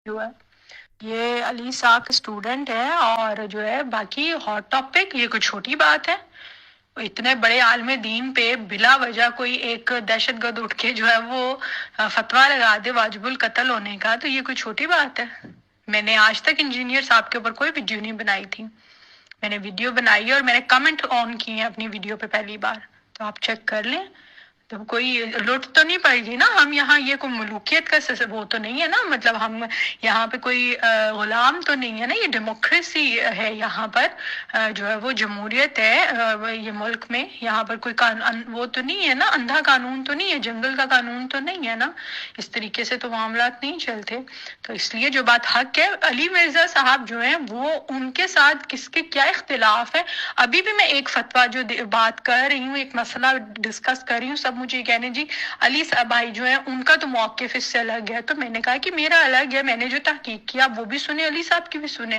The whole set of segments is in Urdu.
جو ہے یہ علی صاحب کے اسٹوڈنٹ ہے، اور جو ہے باقی ہاٹ ٹاپک یہ کوئی چھوٹی بات ہے؟ اتنے بڑے عالم دین پہ بلا وجہ کوئی ایک دہشت گرد اٹھ کے جو ہے وہ فتویٰ لگا دے واجب القتل ہونے کا، تو یہ کوئی چھوٹی بات ہے؟ میں نے آج تک انجینئر صاحب کے اوپر کوئی ویڈیو نہیں بنائی تھی. میں نے ویڈیو بنائی ہے اور میں نے کمنٹ آن کیے ہیں اپنی ویڈیو پہ پہلی بار، تو آپ چیک کر لیں. تو کوئی لوٹ تو نہیں پڑے گی نا؟ ہم یہاں یہ کوئی ملوکیت کا وہ تو نہیں ہے نا، مطلب ہم یہاں پہ کوئی غلام تو نہیں ہے نا، یہ ڈیموکریسی ہے یہاں پر، جو ہے وہ جمہوریت ہے یہ ملک میں. یہاں پر کوئی وہ تو نہیں ہے نا، اندھا قانون تو نہیں ہے، جنگل کا قانون تو نہیں ہے نا، اس طریقے سے تو معاملات نہیں چلتے. تو اس لیے جو بات حق ہے، علی مرزا صاحب جو ہیں وہ ان کے ساتھ کس کے کیا اختلاف ہے؟ ابھی بھی میں ایک فتویٰ جو بات کر رہی ہوں، ایک مسئلہ ڈسکس کر رہی ہوں، سب مجھے کہنے جی علی صاحب بھائی جو ہیں ان کا تو موقف اس سے الگ ہے. تو میں نے کہا کہ میرا الگ ہے، میں نے جو تحقیق کیا وہ بھی سنے، علی صاحب کی بھی سنے.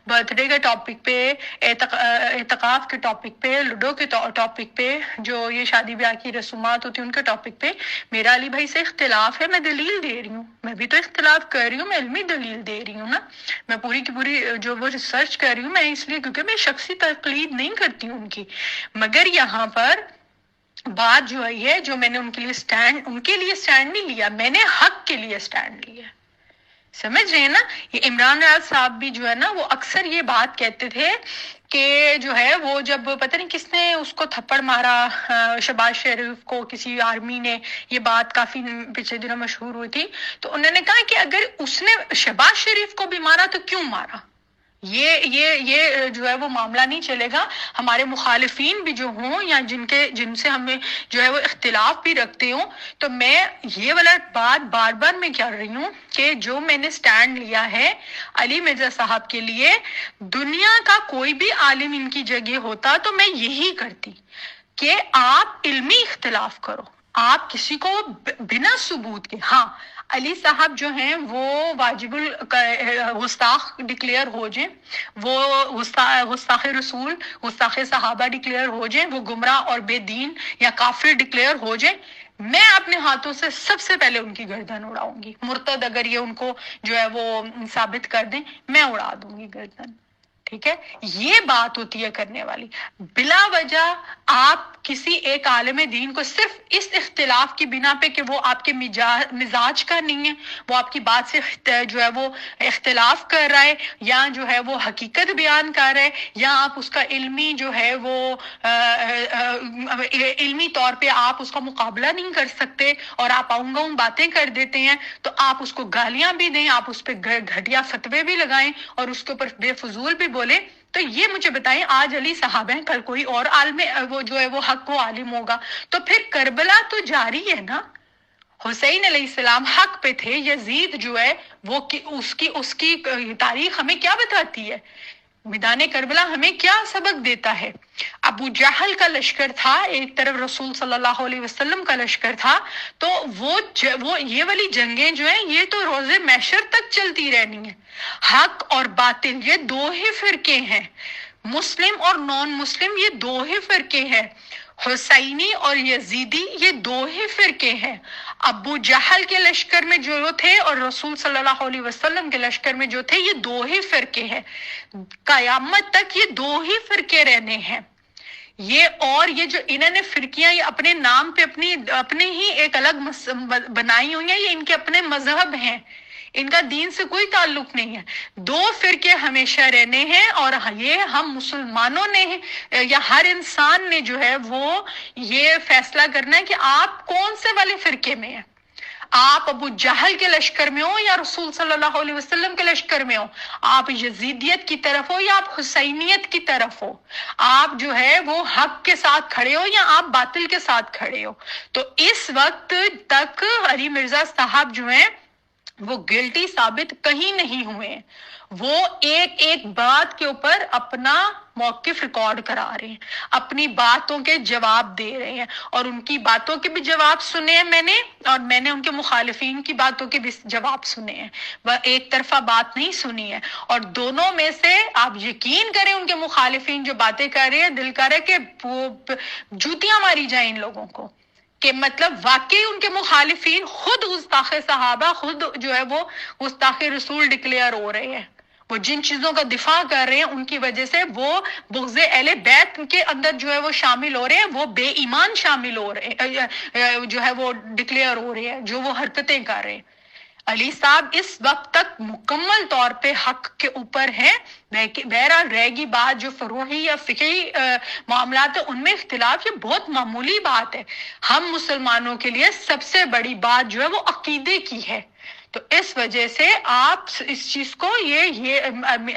برتھ ڈے کے ٹاپک پہ، اعتکاف کے ٹاپک پہ، لوڈو کے ٹاپک پہ، جو یہ شادی بیاہ کی رسومات ہوتی ہیں ان کے ٹاپک پہ میرا علی بھائی سے اختلاف ہے. میں دلیل دے رہی ہوں، میں بھی تو اختلاف کر رہی ہوں، میں علمی دلیل دے رہی ہوں نا. میں پوری کی پوری جو وہ ریسرچ کر رہی ہوں، میں اس لیے کیونکہ میں شخصی تقلید نہیں کرتی ہوں ان کی. مگر یہاں پر بات جو ہے، جو میں نے ان کے لیے سٹینڈ نہیں لیا، میں نے حق کے لیے سٹینڈ لیا. سمجھ رہے ہیں نا؟ یہ عمران راز صاحب بھی جو ہے نا وہ اکثر یہ بات کہتے تھے کہ جو ہے وہ جب پتہ نہیں کس نے اس کو تھپڑ مارا، شہباز شریف کو کسی آرمی نے، یہ بات کافی پچھلے دنوں مشہور ہوئی تھی، تو انہوں نے کہا کہ اگر اس نے شہباز شریف کو بھی مارا تو کیوں مارا؟ یہ جو ہے وہ معاملہ نہیں چلے گا. ہمارے مخالفین بھی جو ہوں یا جن سے ہمیں جو ہے وہ اختلاف بھی رکھتے ہوں، تو میں یہ والا بات بار بار میں کر رہی ہوں کہ جو میں نے سٹینڈ لیا ہے علی مرزا صاحب کے لیے، دنیا کا کوئی بھی عالم ان کی جگہ ہوتا تو میں یہی کرتی کہ آپ علمی اختلاف کرو. آپ کسی کو بنا ثبوت کے، ہاں علی صاحب جو ہیں وہ واجب گستاخ ڈکلیئر ہو جائیں، وہ گستاخ رسول، گستاخ صحابہ ڈکلیئر ہو جائیں، وہ گمراہ اور بے دین یا کافر ڈکلیئر ہو جائیں، میں اپنے ہاتھوں سے سب سے پہلے ان کی گردن اڑاؤں گی. مرتد اگر یہ ان کو جو ہے وہ ثابت کر دیں، میں اڑا دوں گی گردن. ٹھیک ہے؟ یہ بات ہوتی ہے کرنے والی. بلا وجہ آپ کسی ایک عالم دین کو صرف اس اختلاف کی بنا پہ کہ وہ آپ کے مزاج کا نہیں ہے، وہ آپ کی بات سے جو ہے وہ اختلاف کر رہا ہے، یا جو ہے وہ حقیقت بیان کر رہا ہے، یا آپ اس کا علمی جو ہے وہ علمی طور پہ آپ اس کا مقابلہ نہیں کر سکتے اور آپ آؤں باتیں کر دیتے ہیں، تو آپ اس کو گالیاں بھی دیں، آپ اس پہ گھٹیا فتوے بھی لگائیں اور اس کے اوپر بے فضول بھی بولیں. تو یہ مجھے بتائیں، آج علی صاحب ہیں، کل کوئی اور عالم وہ جو ہے وہ حق و عالم ہوگا، تو پھر کربلا تو جاری ہے نا. حسین علیہ السلام حق پہ تھے، یزید جو ہے وہ اس کی تاریخ ہمیں کیا بتاتی ہے؟ میدان کربلا ہمیں کیا سبق دیتا ہے؟ ابو جہل کا لشکر تھا ایک طرف، رسول صلی اللہ علیہ وسلم کا لشکر تھا، تو وہ یہ والی جنگیں جو ہیں یہ تو روز محشر تک چلتی رہنی ہیں. حق اور باطل یہ دو ہی فرقے ہیں، مسلم اور نان مسلم یہ دو ہی فرقے ہیں، حسینی اور یزیدی یہ دو ہی فرقے ہیں. ابو جہل کے لشکر میں جو تھے اور رسول صلی اللہ علیہ وسلم کے لشکر میں جو تھے، یہ دو ہی فرقے ہیں، قیامت تک یہ دو ہی فرقے رہنے ہیں. یہ جو انہوں نے فرقیاں یہ اپنے نام پہ اپنے ہی ایک الگ بنائی ہوئی ہیں، یہ ان کے اپنے مذہب ہیں، ان کا دین سے کوئی تعلق نہیں ہے. دو فرقے ہمیشہ رہنے ہیں، اور یہ ہم مسلمانوں نے یا ہر انسان نے جو ہے وہ یہ فیصلہ کرنا ہے کہ آپ کون سے والے فرقے میں ہیں. آپ ابو جہل کے لشکر میں ہو یا رسول صلی اللہ علیہ وسلم کے لشکر میں ہو، آپ یزیدیت کی طرف ہو یا آپ حسینیت کی طرف ہو، آپ جو ہے وہ حق کے ساتھ کھڑے ہو یا آپ باطل کے ساتھ کھڑے ہو. تو اس وقت تک علی مرزا صاحب جو ہیں وہ گلٹی ثابت کہیں نہیں ہوئے ہیں. وہ ایک بات کے اوپر اپنا موقف ریکارڈ کرا رہے ہیں، اپنی باتوں کے جواب دے رہے ہیں، اور ان کی باتوں کے بھی جواب سنے ہیں میں نے، اور میں نے ان کے مخالفین کی باتوں کے بھی جواب سنے ہیں. وہ ایک طرفہ بات نہیں سنی ہے. اور دونوں میں سے آپ یقین کریں، ان کے مخالفین جو باتیں کر رہے ہیں، دل کر رہے کہ وہ جوتیاں ماری جائیں ان لوگوں کو. کہ مطلب واقعی ان کے مخالفین خود گستاخ صحابہ، خود جو ہے وہ گستاخ رسول ڈکلیئر ہو رہے ہیں، وہ جن چیزوں کا دفاع کر رہے ہیں ان کی وجہ سے وہ بغض اہل بیت کے اندر جو ہے وہ شامل ہو رہے ہیں، وہ بے ایمان شامل ہو رہے ہیں، جو ہے وہ ڈکلیئر ہو رہے ہیں، جو وہ حرکتیں کر رہے ہیں۔ علی صاحب اس وقت تک مکمل طور پہ حق کے اوپر ہیں۔ بہرحال رہ گی بات جو فروعی یا فقہی معاملات ہیں، ان میں اختلاف یہ بہت معمولی بات ہے۔ ہم مسلمانوں کے لیے سب سے بڑی بات جو ہے وہ عقیدے کی ہے، تو اس وجہ سے آپ اس چیز کو یہ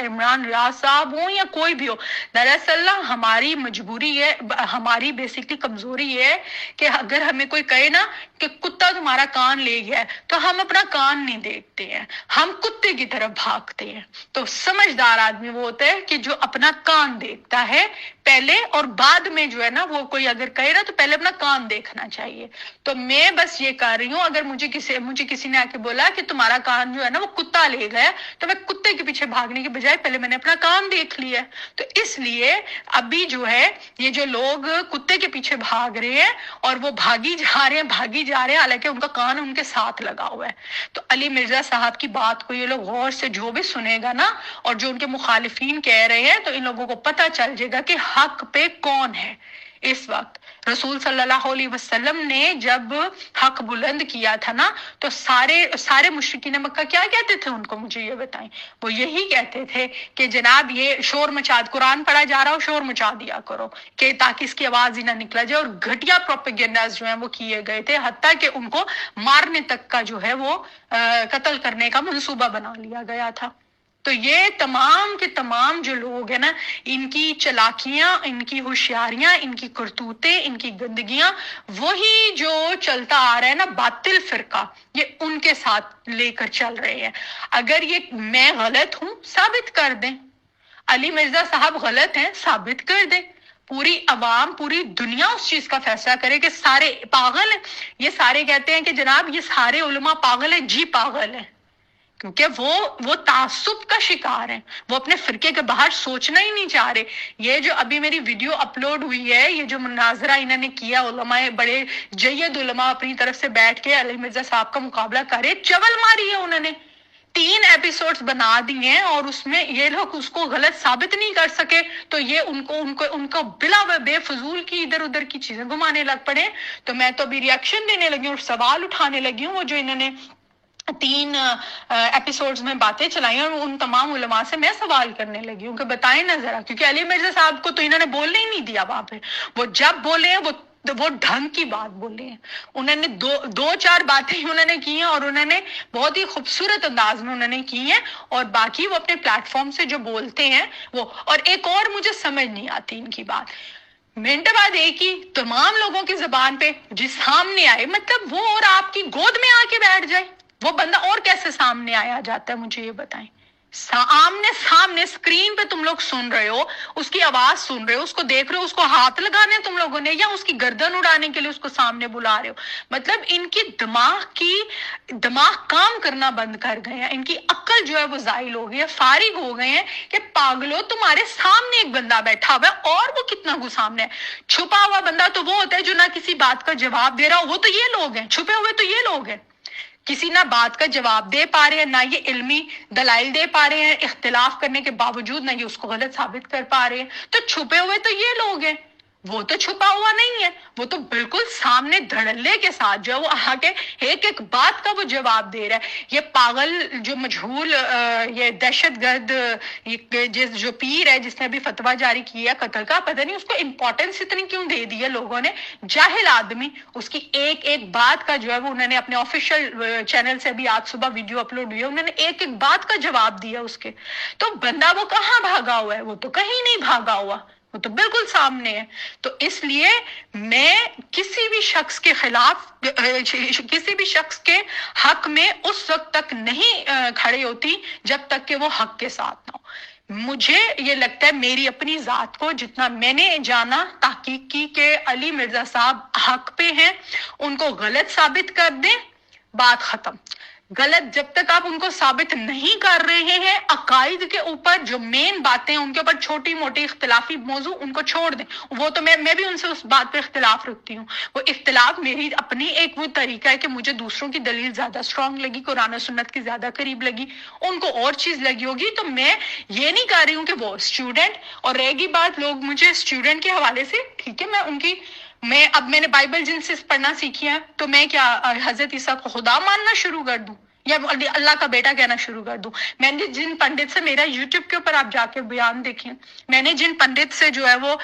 عمران ریاض صاحب ہوں یا کوئی بھی ہو، دراصل ہماری مجبوری ہے، ہماری بیسکلی کمزوری یہ ہے کہ اگر ہمیں کوئی کہے نا کہ کتا تمہارا کان لے گیا ہے تو ہم اپنا کان نہیں دیکھتے ہیں، ہم کتے کی طرف بھاگتے ہیں۔ تو سمجھدار آدمی وہ ہوتا ہے کہ جو اپنا کان دیکھتا ہے پہلے، اور بعد میں جو ہے نا وہ کوئی اگر کہے نا تو پہلے اپنا کان دیکھنا چاہیے۔ تو میں بس یہ کر رہی ہوں، اگر مجھے کسی نے آ کے بولا کہ تمہارا کان جو ہے نا وہ کتا لے گیا، تو میں کتے کے پیچھے بھاگنے کے بجائے پہلے میں نے اپنا کان دیکھ لیا۔ تو اس لیے ابھی جو ہے یہ جو لوگ کتے کے پیچھے بھاگ رہے ہیں اور وہ بھاگی جا رہے ہیں حالانکہ ان کا کان ان کے ساتھ لگا ہوا ہے۔ تو علی مرزا صاحب کی بات کو یہ لوگ غور سے جو بھی سنے گا نا، اور جو ان کے مخالفین کہہ رہے ہیں، تو ان لوگوں کو پتہ چل جائے گا کہ حق پہ کون ہے۔ اس وقت رسول صلی اللہ علیہ وسلم نے جب حق بلند کیا تھا نا، تو سارے مشرکین مکہ کیا کہتے تھے ان کو، مجھے یہ بتائیں۔ وہ یہی کہتے تھے کہ جناب یہ شور مچا، قرآن پڑھا جا رہا ہو شور مچا دیا کرو، کہ تاکہ اس کی آواز ہی نہ نکلا جائے، اور گھٹیا پروپیگنڈاز جو ہیں وہ کیے گئے تھے، حتیٰ کہ ان کو مارنے تک کا جو ہے وہ قتل کرنے کا منصوبہ بنا لیا گیا تھا۔ تو یہ تمام کے تمام جو لوگ ہیں نا، ان کی چلاکیاں، ان کی ہوشیاریاں، ان کی کرتوتیں، ان کی گندگیاں، وہی جو چلتا آ رہا ہے نا باطل فرقہ، یہ ان کے ساتھ لے کر چل رہے ہیں۔ اگر یہ میں غلط ہوں ثابت کر دیں، علی مرزا صاحب غلط ہیں ثابت کر دیں، پوری عوام، پوری دنیا اس چیز کا فیصلہ کرے کہ سارے پاگل ہیں۔ یہ سارے کہتے ہیں کہ جناب یہ سارے علماء پاگل ہیں، جی پاگل ہیں، کیونکہ وہ تعصب کا شکار ہیں، وہ اپنے فرقے کے باہر سوچنا ہی نہیں چاہ رہے۔ یہ جو ابھی میری ویڈیو اپلوڈ ہوئی ہے، یہ جو مناظرہ انہوں نے کیا، علماء بڑے جید علماء اپنی طرف سے بیٹھ کے علی مرزا صاحب کا مقابلہ کرے، چول ماری ہے انہوں نے، 3 ایپیسوڈز بنا دیے ہیں، اور اس میں یہ لوگ اس کو غلط ثابت نہیں کر سکے، تو یہ ان کو بلا بے فضول کی ادھر ادھر کی چیزیں گھمانے لگ پڑے۔ تو میں تو ابھی ریاکشن دینے لگی ہوں اور سوال اٹھانے لگی ہوں، وہ جو انہوں نے 3 ایپیسوڈز میں باتیں چلائی ہیں، اور ان تمام علماء سے میں سوال کرنے لگی ہوں کہ بتائیں نا ذرا، کیونکہ علی مرزا صاحب کو تو انہوں نے بولنے ہی نہیں دیا وہاں پہ۔ وہ جب بولے ہیں وہ ڈھنگ کی بات بولے ہیں، انہوں نے دو چار باتیں انہوں نے کی ہیں، اور انہوں نے بہت ہی خوبصورت انداز میں انہوں نے کی ہیں، اور باقی وہ اپنے پلیٹ فارم سے جو بولتے ہیں وہ، اور ایک اور مجھے سمجھ نہیں آتی ان کی بات، منٹ بعد ایک ہی تمام لوگوں کی زبان پہ جس سامنے آئے، مطلب وہ اور آپ کی گود میں آ کے بیٹھ جائے، وہ بندہ اور کیسے سامنے آیا جاتا ہے، مجھے یہ بتائیں۔ سامنے اسکرین پہ تم لوگ سن رہے ہو، اس کی آواز سن رہے ہو، اس کو دیکھ رہے ہو، اس کو ہاتھ لگانے تم لوگوں نے، یا اس کی گردن اڑانے کے لیے اس کو سامنے بلا رہے ہو؟ مطلب ان کی دماغ کام کرنا بند کر گئے ہیں، ان کی عقل جو ہے وہ زائل ہو گئی ہے، فارغ ہو گئے ہیں کہ پاگلو تمہارے سامنے ایک بندہ بیٹھا ہوا ہے، اور وہ کتنا کو سامنے ہے۔ چھپا ہوا بندہ تو وہ ہوتا ہے جو نہ کسی بات کا جواب دے رہا ہو، وہ تو یہ لوگ ہیں، چھپے ہوئے تو یہ لوگ ہیں، کسی نہ بات کا جواب دے پا رہے ہیں، نہ یہ علمی دلائل دے پا رہے ہیں، اختلاف کرنے کے باوجود نہ یہ اس کو غلط ثابت کر پا رہے ہیں۔ تو چھپے ہوئے تو یہ لوگ ہیں، وہ تو چھپا ہوا نہیں ہے، وہ تو بالکل سامنے دھڑلے کے ساتھ جو ہے وہ آ کے ایک ایک بات کا وہ جواب دے رہا ہے۔ یہ پاگل جو مجہول یہ دہشت گرد جو پیر ہے جس نے ابھی فتویٰ جاری کیا قتل کا، پتہ نہیں اس کو امپورٹنس اتنی کیوں دے دی ہے لوگوں نے، جاہل آدمی، اس کی ایک ایک بات کا جو ہے وہ انہوں نے اپنے آفیشیل چینل سے بھی آج صبح ویڈیو اپلوڈ ہوئی ہے، انہوں نے ایک ایک بات کا جواب دیا اس کے۔ تو بندہ وہ کہاں بھاگا ہوا ہے؟ وہ تو کہیں نہیں بھاگا ہوا، وہ تو بالکل سامنے ہے۔ تو اس لیے میں کسی بھی شخص کے خلاف، کسی بھی شخص کے حق میں اس وقت تک نہیں کھڑے ہوتی جب تک کہ وہ حق کے ساتھ نہ ہو۔ مجھے یہ لگتا ہے میری اپنی ذات کو جتنا میں نے جانا، تحقیق کی کہ علی مرزا صاحب حق پہ ہیں، ان کو غلط ثابت کر دیں، بات ختم۔ غلط جب تک آپ ان کو ثابت نہیں کر رہے ہیں، عقائد کے اوپر جو مین باتیں ان کے اوپر چھوٹی موٹی اختلافی موضوع ان کو چھوڑ دیں. وہ تو میں بھی ان سے اس بات پہ اختلاف رکھتی ہوں. وہ اختلاف میری اپنی ایک وہ طریقہ ہے کہ مجھے دوسروں کی دلیل زیادہ اسٹرانگ لگی، قرآن و سنت کی زیادہ قریب لگی، ان کو اور چیز لگی ہوگی. تو میں یہ نہیں کہہ رہی ہوں کہ وہ اسٹوڈنٹ، اور رہے گی بات لوگ مجھے اسٹوڈنٹ کے حوالے سے، ٹھیک ہے، میں نے بائبل جن سے پڑھنا سیکھی ہے، تو میں کیا حضرت عیسیٰ کو خدا ماننا شروع کر دوں یا اللہ کا بیٹا کہنا شروع کر دوں؟ میں نے جن پنڈت سے، میرا یوٹیوب کے اوپر آپ جا کے بیان دیکھیں، میں نے جن پنڈت سے جو ہے وہ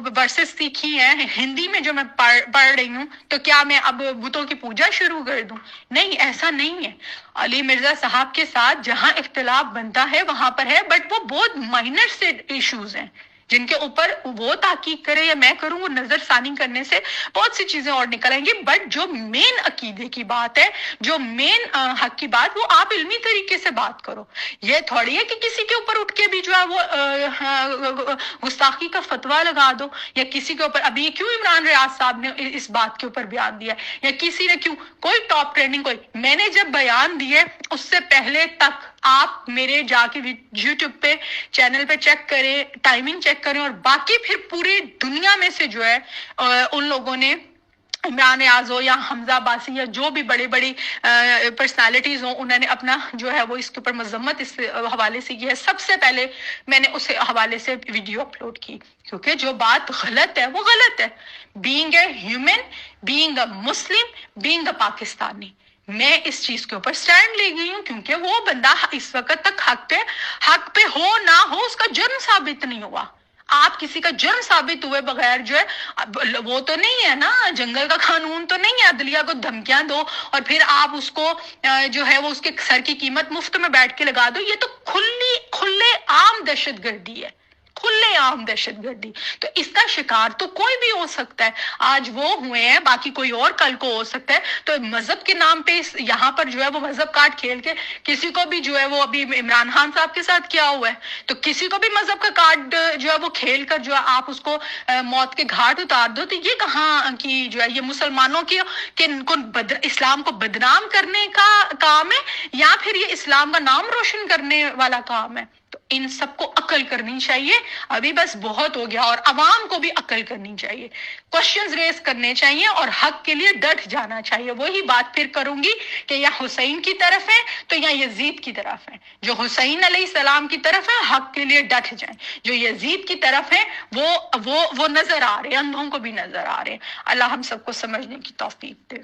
ورسز سیکھی ہیں ہندی میں جو میں پڑھ رہی ہوں، تو کیا میں اب بتوں کی پوجا شروع کر دوں؟ نہیں، ایسا نہیں ہے. علی مرزا صاحب کے ساتھ جہاں اختلاف بنتا ہے وہاں پر ہے، بٹ وہ بہت مائنر سے ایشوز ہیں جن کے اوپر وہ تحقیق کرے یا میں کروں، وہ نظر ثانی کرنے سے بہت سی چیزیں اور نکل آئیں گی. بٹ جو مین عقیدے کی بات ہے، جو مین حق کی بات، وہ آپ علمی طریقے سے بات کرو. یہ تھوڑی ہے کہ کسی کے اوپر اٹھ کے بھی جو ہے وہ گستاخی کا فتویٰ لگا دو، یا کسی کے اوپر ابھی کیوں عمران ریاض صاحب نے اس بات کے اوپر بیان دیا، یا کسی نے کیوں کوئی ٹاپ ٹریننگ، کوئی میں نے جب بیان دیے اس سے پہلے تک آپ میرے جا کے یوٹیوب پہ چینل پہ چیک کریں، ٹائمنگ چیک کریں، اور باقی پھر پوری دنیا میں سے جو ہے ان لوگوں نے، عمران ریاض ہو یا حمزہ عباسی یا جو بھی بڑی بڑی پرسنالٹیز ہوں، انہوں نے اپنا جو ہے وہ اس کے اوپر مذمت اس حوالے سے کی ہے. سب سے پہلے میں نے اس حوالے سے ویڈیو اپلوڈ کی، کیونکہ جو بات غلط ہے وہ غلط ہے. Being a human, being a Muslim, being a Pakistani, میں اس چیز کے اوپر سٹینڈ لے گئی ہوں، کیونکہ وہ بندہ اس وقت تک حق پہ ہو نہ ہو، اس کا جرم ثابت نہیں ہوا. آپ کسی کا جرم ثابت ہوئے بغیر جو ہے، وہ تو نہیں ہے نا، جنگل کا قانون تو نہیں ہے عدلیہ کو دھمکیاں دو اور پھر آپ اس کو جو ہے وہ اس کے سر کی قیمت مفت میں بیٹھ کے لگا دو. یہ تو کھلے عام دہشت گردی ہے، کھلے عام دہشت گردی. تو اس کا شکار تو کوئی بھی ہو سکتا ہے. آج وہ ہوئے ہیں، باقی کوئی اور کل کو ہو سکتا ہے. تو مذہب کے نام پہ یہاں پر جو ہے وہ مذہب کارڈ کھیل کے کسی کو بھی جو ہے وہ، ابھی عمران خان صاحب کے ساتھ کیا ہوا ہے، تو کسی کو بھی مذہب کا کارڈ جو ہے وہ کھیل کر جو ہے آپ اس کو موت کے گھاٹ اتار دو. تو یہ کہاں کی جو ہے، یہ مسلمانوں کی اسلام کو بدنام کرنے کا کام ہے، یا پھر یہ اسلام کا نام روشن کرنے والا کام ہے؟ تو ان سب کو عقل کرنی چاہیے. ابھی بس بہت ہو گیا، اور عوام کو بھی عقل کرنی چاہیے، کوشچنز ریز کرنے چاہیے اور حق کے لیے ڈٹ جانا چاہیے. وہی بات پھر کروں گی کہ یا حسین کی طرف ہے تو یا یزید کی طرف ہے. جو حسین علیہ السلام کی طرف ہے حق کے لیے ڈٹ جائیں، جو یزید کی طرف ہے وہ نظر آ رہے ہیں، اندھوں کو بھی نظر آ رہے ہیں. اللہ ہم سب کو سمجھنے کی توفیق دے.